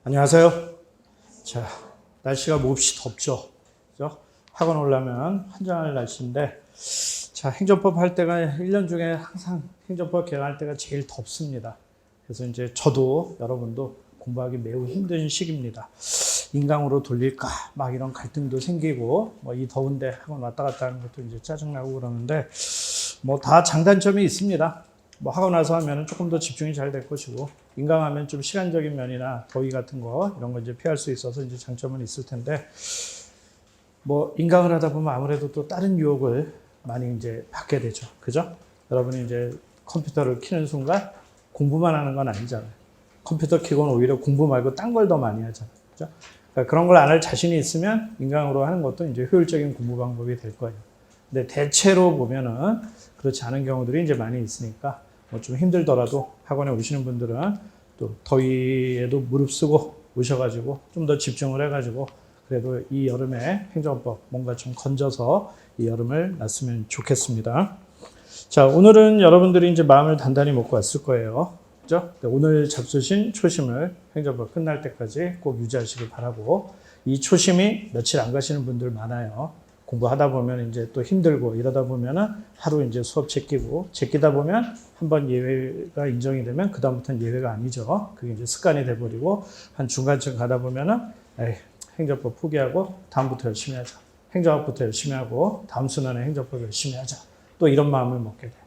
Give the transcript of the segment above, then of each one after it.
안녕하세요. 자, 날씨가 몹시 덥죠. 그죠? 학원 오려면 환장할 날씨인데, 자, 행정법 할 때가 1년 중에 항상 행정법 개강할 때가 제일 덥습니다. 그래서 이제 저도 여러분도 공부하기 매우 힘든 시기입니다. 인강으로 돌릴까? 막 이런 갈등도 생기고, 뭐 이 더운데 학원 왔다 갔다 하는 것도 이제 짜증나고 그러는데, 뭐 다 장단점이 있습니다. 뭐 하고 나서 하면 조금 더 집중이 잘 될 것이고, 인강하면 좀 시간적인 면이나 더위 같은 거 이런 거 이제 피할 수 있어서 이제 장점은 있을 텐데, 뭐 인강을 하다 보면 아무래도 또 다른 유혹을 많이 이제 받게 되죠. 그죠? 여러분이 이제 컴퓨터를 켜는 순간 공부만 하는 건 아니잖아요. 컴퓨터 켜고는 오히려 공부 말고 딴 걸 더 많이 하잖아요. 그죠? 그러니까 그런 걸 안 할 자신이 있으면 인강으로 하는 것도 이제 효율적인 공부 방법이 될 거예요. 근데 대체로 보면은 그렇지 않은 경우들이 이제 많이 있으니까 뭐 좀 힘들더라도 학원에 오시는 분들은 또 더위에도 무릅쓰고 오셔가지고 좀 더 집중을 해가지고 그래도 이 여름에 행정법 뭔가 좀 건져서 이 여름을 났으면 좋겠습니다. 자, 오늘은 여러분들이 이제 마음을 단단히 먹고 왔을 거예요. 그죠? 오늘 잡수신 초심을 행정법 끝날 때까지 꼭 유지하시길 바라고, 이 초심이 며칠 안 가시는 분들 많아요. 공부하다 보면 이제 또 힘들고 이러다 보면은 하루 이제 수업 제끼다 보면 한번 예외가 인정이 되면 그다음부터는 예외가 아니죠. 그게 이제 습관이 돼버리고 한 중간쯤 가다 보면은 에이, 행정법 포기하고 다음부터 열심히 하자. 행정학부터 열심히 하고 다음 순환에 행정법 열심히 하자. 또 이런 마음을 먹게 돼요.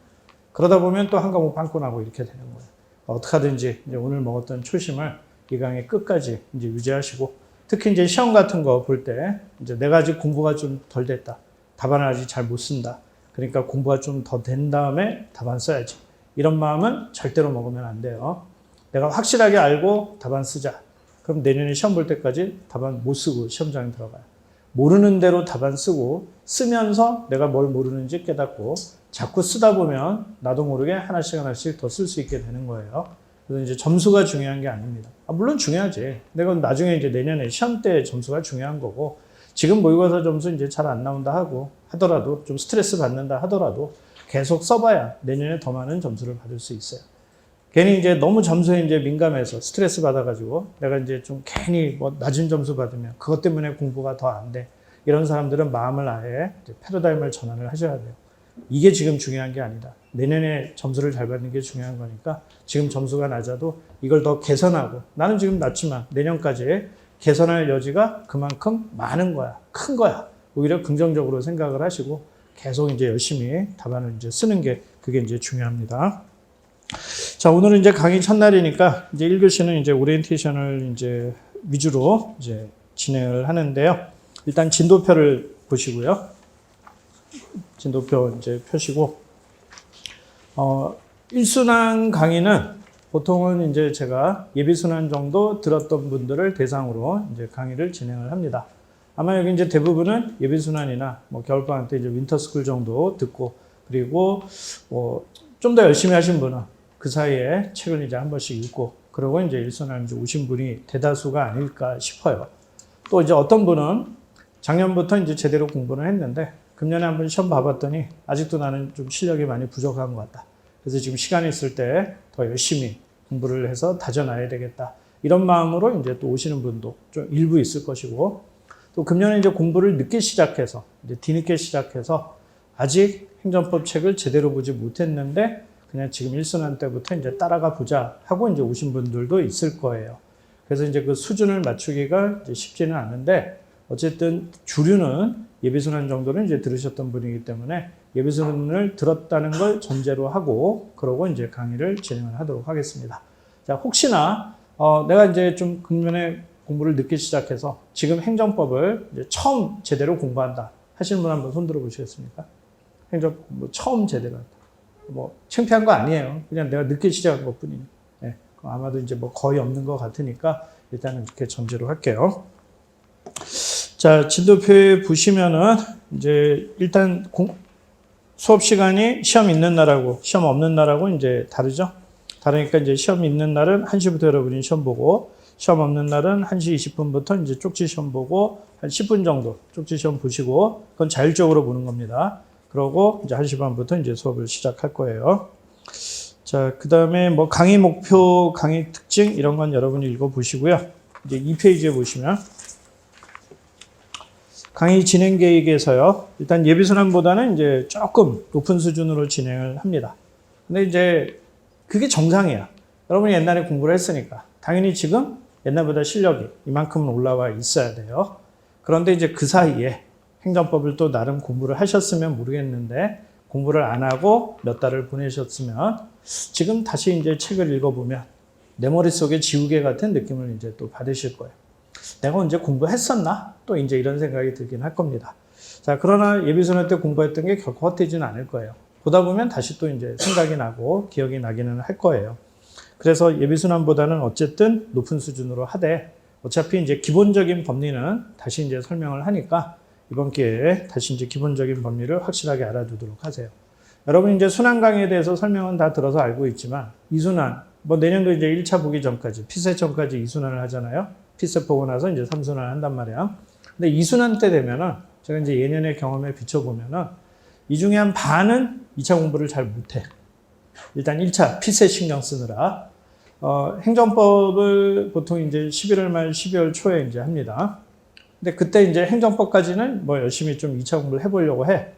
그러다 보면 또 한 과목 빵꾸나고 이렇게 되는 거예요. 어떻게 하든지 이제 오늘 먹었던 초심을 이 강의 끝까지 이제 유지하시고, 특히 이제 시험 같은 거 볼 때 이제 내가 아직 공부가 좀 덜 됐다. 답안을 아직 잘 못 쓴다. 그러니까 공부가 좀 더 된 다음에 답안 써야지. 이런 마음은 절대로 먹으면 안 돼요. 내가 확실하게 알고 답안 쓰자. 그럼 내년에 시험 볼 때까지 답안 못 쓰고 시험장에 들어가요. 모르는 대로 답안 쓰고 쓰면서 내가 뭘 모르는지 깨닫고 자꾸 쓰다 보면 나도 모르게 하나씩 더 쓸 수 있게 되는 거예요. 그래서 이제 점수가 중요한 게 아닙니다. 물론 중요하지. 내가 나중에 이제 내년에 시험 때 점수가 중요한 거고, 지금 모의고사 점수 이제 잘 안 나온다 하더라도 좀 스트레스 받는다 하더라도 계속 써봐야 내년에 더 많은 점수를 받을 수 있어요. 괜히 이제 너무 점수에 이제 민감해서 스트레스 받아가지고 내가 이제 좀 괜히 뭐 낮은 점수 받으면 그것 때문에 공부가 더 안 돼. 이런 사람들은 마음을 아예 이제 패러다임을 전환을 하셔야 돼요. 이게 지금 중요한 게 아니다. 내년에 점수를 잘 받는 게 중요한 거니까 지금 점수가 낮아도 이걸 더 개선하고, 나는 지금 낮지만 내년까지 개선할 여지가 그만큼 많은 거야. 큰 거야. 오히려 긍정적으로 생각을 하시고 계속 이제 열심히 답안을 이제 쓰는 게 그게 이제 중요합니다. 자, 오늘은 이제 강의 첫날이니까 이제 1교시는 이제 오리엔테이션을 이제 위주로 이제 진행을 하는데요. 일단 진도표를 보시고요. 진도표 이제 펴시고, 1순환 강의는 보통은 이제 제가 예비순환 정도 들었던 분들을 대상으로 이제 강의를 진행을 합니다. 아마 여기 이제 대부분은 예비순환이나 뭐 겨울방학 때 이제 윈터스쿨 정도 듣고, 그리고 좀 더 열심히 하신 분은 그 사이에 책을 이제 한 번씩 읽고, 그러고 이제 1순환 이제 오신 분이 대다수가 아닐까 싶어요. 또 이제 어떤 분은 작년부터 이제 제대로 공부를 했는데 금년에 한번 시험 봐봤더니 아직도 나는 좀 실력이 많이 부족한 것 같다. 그래서 지금 시간이 있을 때 더 열심히 공부를 해서 다져놔야 되겠다. 이런 마음으로 이제 또 오시는 분도 좀 일부 있을 것이고, 또 금년에 이제 공부를 늦게 시작해서 이제 뒤늦게 시작해서 아직 행정법 책을 제대로 보지 못했는데 그냥 지금 1순환 때부터 이제 따라가 보자 하고 이제 오신 분들도 있을 거예요. 그래서 이제 그 수준을 맞추기가 이제 쉽지는 않은데, 어쨌든 주류는 예비순환 정도는 이제 들으셨던 분이기 때문에 예비순환을 들었다는 걸 전제로 하고 그러고 이제 강의를 진행을 하도록 하겠습니다. 자, 혹시나 내가 이제 좀 금년에 공부를 늦게 시작해서 지금 행정법을 이제 처음 제대로 공부한다 하시는 분 한번 손 들어 보시겠습니까? 행정법 뭐 처음 제대로 한다. 뭐 창피한 거 아니에요. 그냥 내가 늦게 시작한 것뿐이니. 네, 아마도 이제 뭐 거의 없는 것 같으니까 일단은 이렇게 전제로 할게요. 자, 진도표에 보시면은 이제 일단 수업 시간이 시험 있는 날하고 시험 없는 날하고 이제 다르죠. 다르니까 이제 시험 있는 날은 1시부터 여러분이 시험 보고, 시험 없는 날은 1시 20분부터 이제 쪽지 시험 보고 한 10분 정도 쪽지 시험 보시고, 그건 자율적으로 보는 겁니다. 그러고 이제 1시 반부터 이제 수업을 시작할 거예요. 자, 그 다음에 뭐 강의 목표, 강의 특징 이런 건 여러분이 읽어 보시고요. 이제 2페이지에 보시면 강의 진행 계획에서요. 일단 예비순환보다는 이제 조금 높은 수준으로 진행을 합니다. 근데 이제 그게 정상이야. 여러분이 옛날에 공부를 했으니까. 당연히 지금 옛날보다 실력이 이만큼은 올라와 있어야 돼요. 그런데 이제 그 사이에 행정법을 또 나름 공부를 하셨으면 모르겠는데 공부를 안 하고 몇 달을 보내셨으면 지금 다시 이제 책을 읽어보면 내 머릿속에 지우개 같은 느낌을 이제 또 받으실 거예요. 내가 언제 공부했었나? 또 이제 이런 생각이 들긴 할 겁니다. 자, 그러나 예비순환 때 공부했던 게 결코 헛되지는 않을 거예요. 보다 보면 다시 또 이제 생각이 나고 기억이 나기는 할 거예요. 그래서 예비순환보다는 어쨌든 높은 수준으로 하되 어차피 이제 기본적인 법리는 다시 이제 설명을 하니까 이번 기회에 다시 이제 기본적인 법리를 확실하게 알아두도록 하세요. 여러분 이제 순환 강의에 대해서 설명은 다 들어서 알고 있지만 이순환, 뭐 내년도 이제 1차 보기 전까지 피세 전까지 이순환을 하잖아요. 피세 보고 나서 이제 3순환을 한단 말이야. 근데 이순환 때 되면은 제가 이제 예년의 경험에 비춰보면은 이 중에 한 반은 2차 공부를 잘 못해. 일단 1차 피세 신경 쓰느라. 행정법을 보통 이제 11월 말 12월 초에 이제 합니다. 근데 그때 이제 행정법까지는 뭐 열심히 좀 2차 공부를 해보려고 해.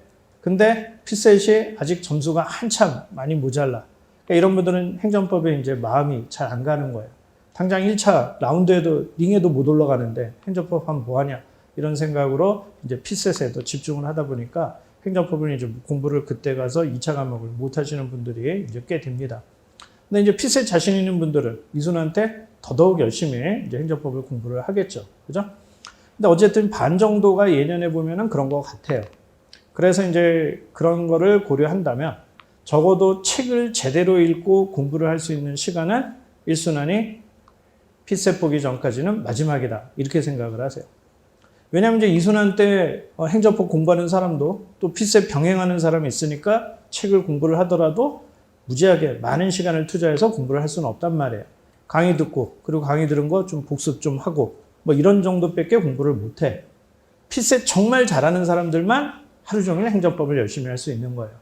근데 피셋이 아직 점수가 한참 많이 모자라. 그러니까 이런 분들은 행정법에 이제 마음이 잘 안 가는 거예요. 당장 1차 라운드에도, 링에도 못 올라가는데 행정법 하면 뭐하냐. 이런 생각으로 이제 피셋에도 집중을 하다 보니까 행정법을 이제 공부를 그때 가서 2차 과목을 못 하시는 분들이 이제 꽤 됩니다. 근데 이제 피셋 자신 있는 분들은 이순환 때 더더욱 열심히 이제 행정법을 공부를 하겠죠. 그죠? 근데 어쨌든 반 정도가 예년에 보면은 그런 것 같아요. 그래서 이제 그런 거를 고려한다면 적어도 책을 제대로 읽고 공부를 할 수 있는 시간은 1순환이 피셋 보기 전까지는 마지막이다. 이렇게 생각을 하세요. 왜냐하면 이제 이순환 때 행정법 공부하는 사람도 또 피셋 병행하는 사람이 있으니까 책을 공부를 하더라도 무지하게 많은 시간을 투자해서 공부를 할 수는 없단 말이에요. 강의 듣고 그리고 강의 들은 거 좀 복습 좀 하고 뭐 이런 정도밖에 공부를 못해. 피셋 정말 잘하는 사람들만 하루 종일 행정법을 열심히 할 수 있는 거예요.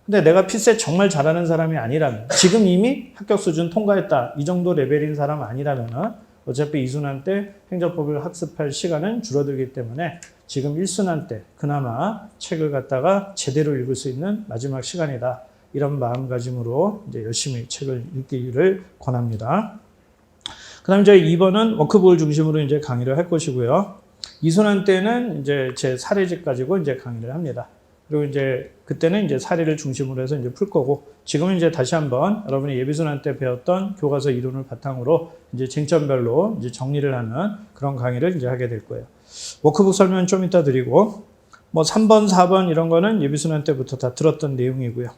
근데 내가 피셋 정말 잘하는 사람이 아니라면 지금 이미 합격 수준 통과했다. 이 정도 레벨인 사람 아니라면 어차피 이순환 때 행정법을 학습할 시간은 줄어들기 때문에 지금 1순환 때 그나마 책을 갖다가 제대로 읽을 수 있는 마지막 시간이다. 이런 마음가짐으로 이제 열심히 책을 읽기를 권합니다. 그 다음에 이제 2번은 워크북을 중심으로 이제 강의를 할 것이고요. 이순환 때는 이제 제 사례집 가지고 이제 강의를 합니다. 그리고 이제 그때는 이제 사례를 중심으로 해서 이제 풀 거고, 지금은 이제 다시 한번 여러분이 예비순환 때 배웠던 교과서 이론을 바탕으로 이제 쟁점별로 이제 정리를 하는 그런 강의를 이제 하게 될 거예요. 워크북 설명은 좀 이따 드리고, 뭐 3번, 4번 이런 거는 예비순환 때부터 다 들었던 내용이고요.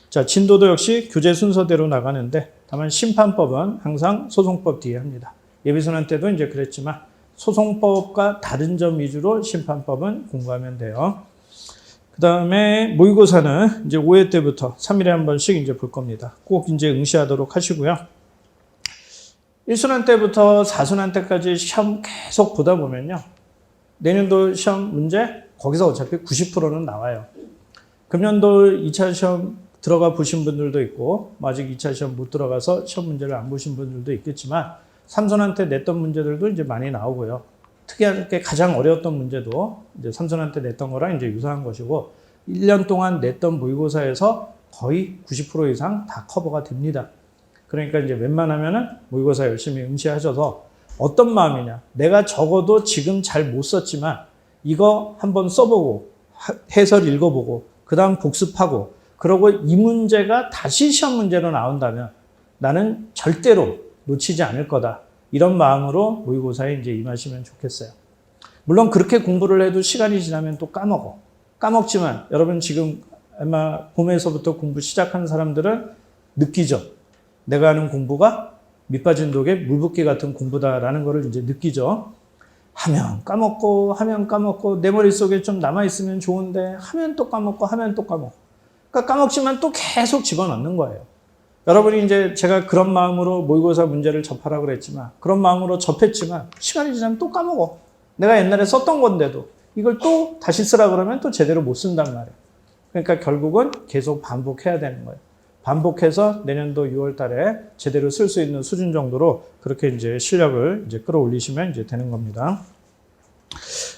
자, 진도도 역시 교재 순서대로 나가는데, 다만 심판법은 항상 소송법 뒤에 합니다. 예비순환 때도 이제 그랬지만 소송법과 다른 점 위주로 심판법은 공부하면 돼요. 그 다음에 모의고사는 이제 5회 때부터 3일에 한 번씩 이제 볼 겁니다. 꼭 이제 응시하도록 하시고요. 1순환 때부터 4순환 때까지 시험 계속 보다 보면요. 내년도 시험 문제 거기서 어차피 90%는 나와요. 금년도 2차 시험 들어가 보신 분들도 있고, 아직 2차 시험 못 들어가서 시험 문제를 안 보신 분들도 있겠지만 3순환 때 냈던 문제들도 이제 많이 나오고요. 특이하게 가장 어려웠던 문제도 이제 3순환 때 냈던 거랑 이제 유사한 것이고, 1년 동안 냈던 모의고사에서 거의 90% 이상 다 커버가 됩니다. 그러니까 이제 웬만하면은 모의고사 열심히 응시하셔서 어떤 마음이냐. 내가 적어도 지금 잘 못 썼지만 이거 한번 써보고 해설 읽어보고 그 다음 복습하고 그러고 이 문제가 다시 시험 문제로 나온다면 나는 절대로 놓치지 않을 거다. 이런 마음으로 모의고사에 이제 임하시면 좋겠어요. 물론 그렇게 공부를 해도 시간이 지나면 또 까먹어. 까먹지만 여러분 지금 아마 봄에서부터 공부 시작한 사람들은 느끼죠. 내가 하는 공부가 밑빠진 독에 물 붓기 같은 공부다라는 거를 이제 느끼죠. 하면 까먹고 내 머릿속에 좀 남아있으면 좋은데 하면 또 까먹고 그러니까 까먹지만 또 계속 집어넣는 거예요. 여러분이 이제 제가 그런 마음으로 모의고사 문제를 접하라고 그랬지만, 그런 마음으로 접했지만 시간이 지나면 또 까먹어. 내가 옛날에 썼던 건데도 이걸 또 다시 쓰라 그러면 또 제대로 못 쓴단 말이에요. 그러니까 결국은 계속 반복해야 되는 거예요. 반복해서 내년도 6월 달에 제대로 쓸 수 있는 수준 정도로 그렇게 이제 실력을 이제 끌어올리시면 이제 되는 겁니다.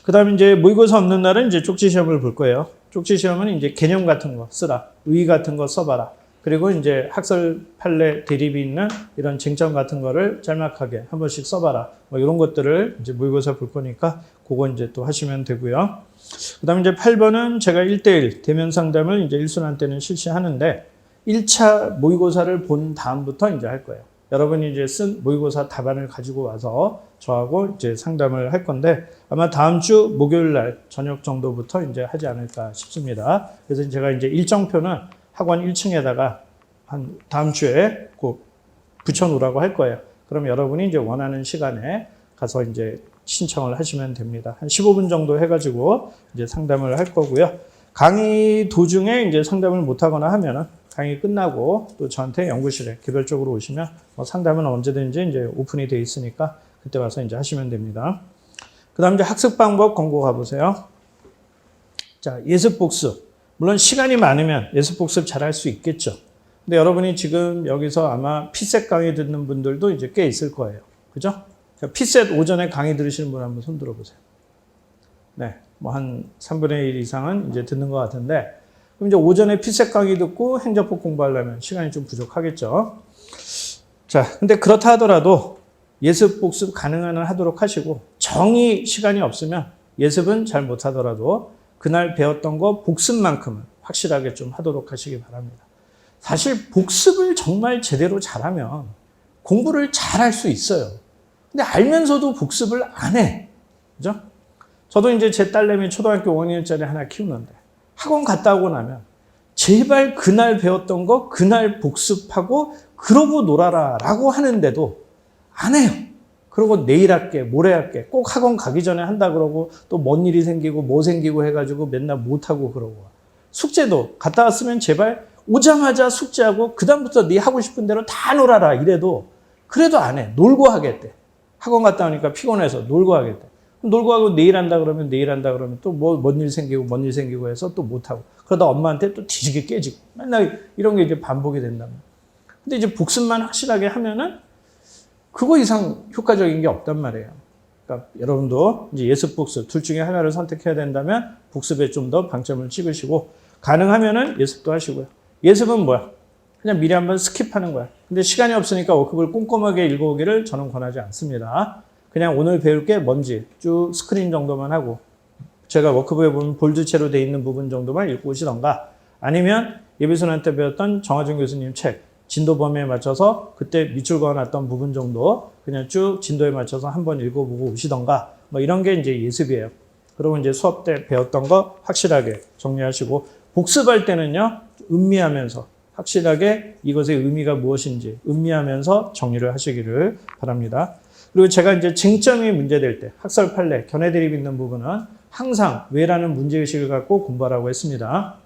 그 다음에 이제 모의고사 없는 날은 이제 쪽지 시험을 볼 거예요. 쪽지 시험은 이제 개념 같은 거 쓰라. 의 같은 거 써봐라. 그리고 이제 학설 판례 대립이 있는 이런 쟁점 같은 거를 짤막하게 한 번씩 써봐라. 뭐 이런 것들을 이제 모의고사 볼 거니까 그거 이제 또 하시면 되고요. 그 다음에 이제 8번은 제가 1대1 대면 상담을 이제 일순환 때는 실시하는데 1차 모의고사를 본 다음부터 이제 할 거예요. 여러분이 이제 쓴 모의고사 답안을 가지고 와서 저하고 이제 상담을 할 건데 아마 다음 주 목요일 날 저녁 정도부터 이제 하지 않을까 싶습니다. 그래서 제가 이제 일정표는 학원 1층에다가 한 다음 주에 꼭 붙여놓으라고 할 거예요. 그럼 여러분이 이제 원하는 시간에 가서 이제 신청을 하시면 됩니다. 한 15분 정도 해가지고 이제 상담을 할 거고요. 강의 도중에 이제 상담을 못 하거나 하면은 강의 끝나고 또 저한테 연구실에 개별적으로 오시면 뭐 상담은 언제든지 이제 오픈이 돼 있으니까 그때 와서 이제 하시면 됩니다. 그 다음 이제 학습 방법 권고 가보세요. 자, 예습 복습. 물론 시간이 많으면 예습 복습 잘 할 수 있겠죠. 근데 여러분이 지금 여기서 아마 피셋 강의 듣는 분들도 이제 꽤 있을 거예요. 그죠? 피셋 오전에 강의 들으시는 분 한번 손 들어보세요. 네. 뭐 한 3분의 1 이상은 이제 듣는 것 같은데 그럼 이제 오전에 피셋 강의 듣고 행정법 공부하려면 시간이 좀 부족하겠죠. 자, 근데 그렇다 하더라도 예습 복습 가능한 한 하도록 하시고 정이 시간이 없으면 예습은 잘 못하더라도 그날 배웠던 거 복습만큼은 확실하게 좀 하도록 하시기 바랍니다. 사실 복습을 정말 제대로 잘하면 공부를 잘할 수 있어요. 근데 알면서도 복습을 안 해. 그죠? 저도 이제 제 딸내미 초등학교 5학년짜리 하나 키우는데 학원 갔다 오고 나면 제발 그날 배웠던 거 그날 복습하고 그러고 놀아라 라고 하는데도 안 해요. 그러고 내일 할게, 모레 할게, 꼭 학원 가기 전에 한다 그러고 또 뭔 일이 생기고 뭐 생기고 해가지고 맨날 못하고 그러고 숙제도 갔다 왔으면 제발 오자마자 숙제하고 그 다음부터 네 하고 싶은 대로 다 놀아라 이래도 그래도 안 해. 놀고 하겠대. 학원 갔다 오니까 피곤해서 놀고 하겠대. 놀고 하고 내일 한다 그러면 내일 한다 그러면 또 뭐 뭔 일 생기고 뭔 일 생기고 해서 또 못하고 그러다 엄마한테 또 뒤지게 깨지고 맨날 이런 게 이제 반복이 된단 말이야. 근데 이제 복습만 확실하게 하면은 그거 이상 효과적인 게 없단 말이에요. 그러니까 여러분도 이제 예습 복습 둘 중에 하나를 선택해야 된다면 복습에 좀 더 방점을 찍으시고 가능하면은 예습도 하시고요. 예습은 뭐야? 그냥 미리 한번 스킵하는 거야. 근데 시간이 없으니까 워크북을 꼼꼼하게 읽어오기를 저는 권하지 않습니다. 그냥 오늘 배울 게 뭔지 쭉 스크린 정도만 하고 제가 워크북에 보면 볼드체로 돼 있는 부분 정도만 읽고 오시던가 아니면 예비순환 때 배웠던 정하준 교수님 책 진도 범위에 맞춰서 그때 밑줄 그어놨던 부분 정도 그냥 쭉 진도에 맞춰서 한번 읽어보고 오시던가 뭐 이런 게 이제 예습이에요. 그리고 이제 수업 때 배웠던 거 확실하게 정리하시고 복습할 때는요 음미하면서 확실하게 이것의 의미가 무엇인지 음미하면서 정리를 하시기를 바랍니다. 그리고 제가 이제 쟁점이 문제될 때 학설 판례 견해 대립 있는 부분은 항상 왜라는 문제의식을 갖고 공부하라고 했습니다.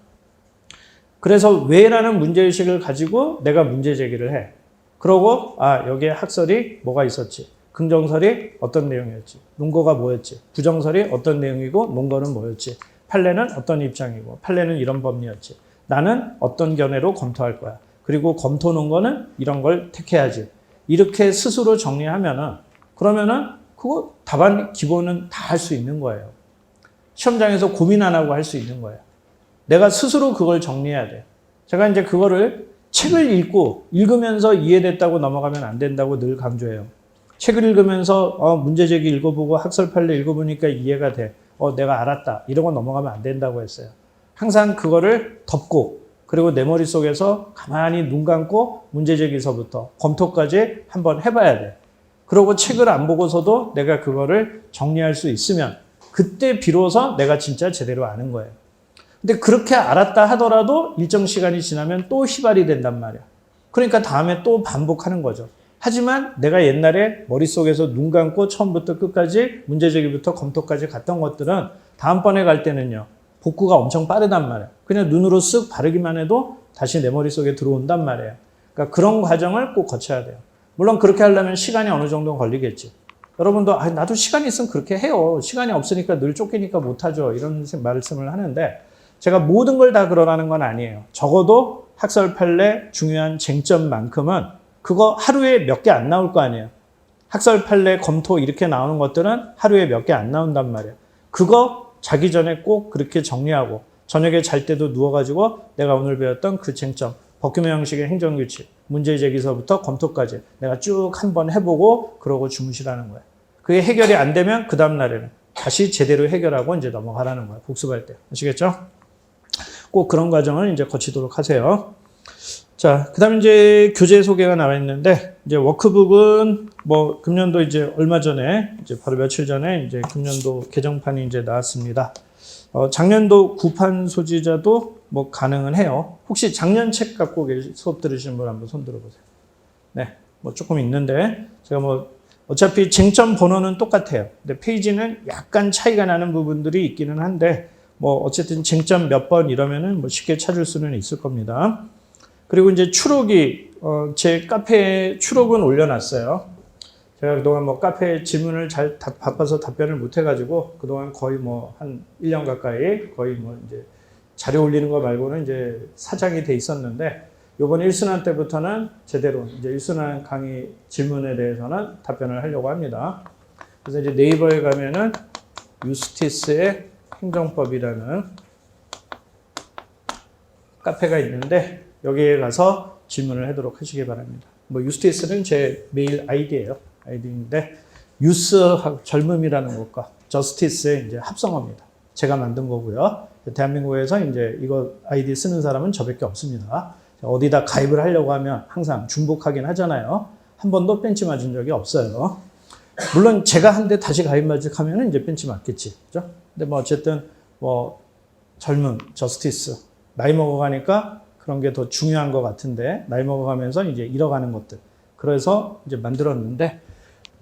그래서 왜라는 문제의식을 가지고 내가 문제 제기를 해. 그러고 여기에 학설이 뭐가 있었지. 긍정설이 어떤 내용이었지. 논거가 뭐였지. 부정설이 어떤 내용이고 논거는 뭐였지. 판례는 어떤 입장이고 판례는 이런 법리였지. 나는 어떤 견해로 검토할 거야. 그리고 검토 논거는 이런 걸 택해야지. 이렇게 스스로 정리하면은 그러면은 그거 답안 기본은 다 할 수 있는 거예요. 시험장에서 고민 안 하고 할 수 있는 거예요. 내가 스스로 그걸 정리해야 돼. 제가 이제 그거를 책을 읽으면서 이해됐다고 넘어가면 안 된다고 늘 강조해요. 책을 읽으면서 문제 제기 읽어보고 학설 판례 읽어보니까 이해가 돼. 내가 알았다. 이러고 넘어가면 안 된다고 했어요. 항상 그거를 덮고 그리고 내 머릿속에서 가만히 눈 감고 문제 제기서부터 검토까지 한번 해봐야 돼. 그러고 책을 안 보고서도 내가 그거를 정리할 수 있으면 그때 비로소 내가 진짜 제대로 아는 거예요. 근데 그렇게 알았다 하더라도 일정 시간이 지나면 또 휘발이 된단 말이야. 그러니까 다음에 또 반복하는 거죠. 하지만 내가 옛날에 머릿속에서 눈 감고 처음부터 끝까지 문제제기부터 검토까지 갔던 것들은 다음번에 갈 때는요. 복구가 엄청 빠르단 말이야. 그냥 눈으로 쓱 바르기만 해도 다시 내 머릿속에 들어온단 말이에요. 그러니까 그런 과정을 꼭 거쳐야 돼요. 물론 그렇게 하려면 시간이 어느 정도 걸리겠지. 여러분도 나도 시간이 있으면 그렇게 해요. 시간이 없으니까 늘 쫓기니까 못하죠. 이런 말씀을 하는데 제가 모든 걸 다 그러라는 건 아니에요. 적어도 학설 판례 중요한 쟁점만큼은 그거 하루에 몇 개 안 나올 거 아니에요. 학설 판례 검토 이렇게 나오는 것들은 하루에 몇 개 안 나온단 말이에요. 그거 자기 전에 꼭 그렇게 정리하고 저녁에 잘 때도 누워가지고 내가 오늘 배웠던 그 쟁점, 법규명 형식의 행정규칙, 문제제기서부터 검토까지 내가 쭉 한번 해보고 그러고 주무시라는 거예요. 그게 해결이 안 되면 그 다음 날에는 다시 제대로 해결하고 이제 넘어가라는 거예요. 복습할 때. 아시겠죠? 꼭 그런 과정을 이제 거치도록 하세요. 자, 그 다음에 이제 교재 소개가 나와 있는데, 이제 워크북은 뭐 금년도 이제 얼마 전에, 이제 바로 며칠 전에 이제 금년도 개정판이 이제 나왔습니다. 작년도 구판 소지자도 뭐 가능은 해요. 혹시 작년 책 갖고 수업 들으시는 분 한번 손 들어보세요. 네, 뭐 조금 있는데, 제가 뭐 어차피 쟁점 번호는 똑같아요. 근데 페이지는 약간 차이가 나는 부분들이 있기는 한데, 뭐 어쨌든 쟁점 몇 번 이러면은 뭐 쉽게 찾을 수는 있을 겁니다. 그리고 이제 추록이 제 카페에 추록은 올려놨어요. 제가 그동안 뭐 카페 질문을 잘 바빠서 답변을 못 해가지고 그동안 거의 뭐 한 1년 가까이 거의 뭐 이제 자료 올리는 거 말고는 이제 사장이 돼 있었는데 이번 1순환 때부터는 제대로 이제 1순환 강의 질문에 대해서는 답변을 하려고 합니다. 그래서 이제 네이버에 가면은 유스티스의 행정법이라는 카페가 있는데 여기에 가서 질문을 하도록 하시기 바랍니다. 뭐 유스티스는 제 메일 아이디예요. 아이디인데 유스하고 젊음이라는 것과 저스티스의 이제 합성어입니다. 제가 만든 거고요. 대한민국에서 이제 이거 아이디 쓰는 사람은 저밖에 없습니다. 어디다 가입을 하려고 하면 항상 중복하긴 하잖아요. 한 번도 벤치 맞은 적이 없어요. 물론 제가 한데 다시 가입 맞으면 이제 벤치 맞겠지. 그죠? 근데 뭐 어쨌든 뭐 젊음, 저스티스, 나이 먹어가니까 그런 게 더 중요한 것 같은데 나이 먹어가면서 이제 잃어가는 것들. 그래서 이제 만들었는데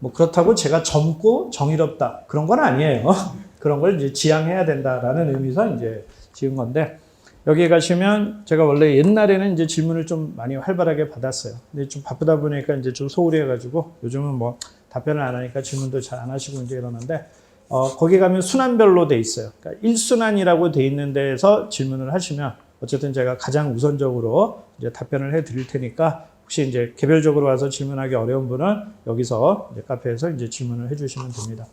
뭐 그렇다고 제가 젊고 정의롭다 그런 건 아니에요. 그런 걸 이제 지향해야 된다라는 의미에서 이제 지은 건데 여기에 가시면 제가 원래 옛날에는 이제 질문을 좀 많이 활발하게 받았어요. 근데 좀 바쁘다 보니까 이제 좀 소홀히 해가지고 요즘은 뭐 답변을 안 하니까 질문도 잘 안 하시고 이제 이러는데 거기 가면 순환별로 돼 있어요. 그러니까 1순환이라고 돼 있는 데에서 질문을 하시면 어쨌든 제가 가장 우선적으로 이제 답변을 해 드릴 테니까 혹시 이제 개별적으로 와서 질문하기 어려운 분은 여기서 이제 카페에서 이제 질문을 해 주시면 됩니다.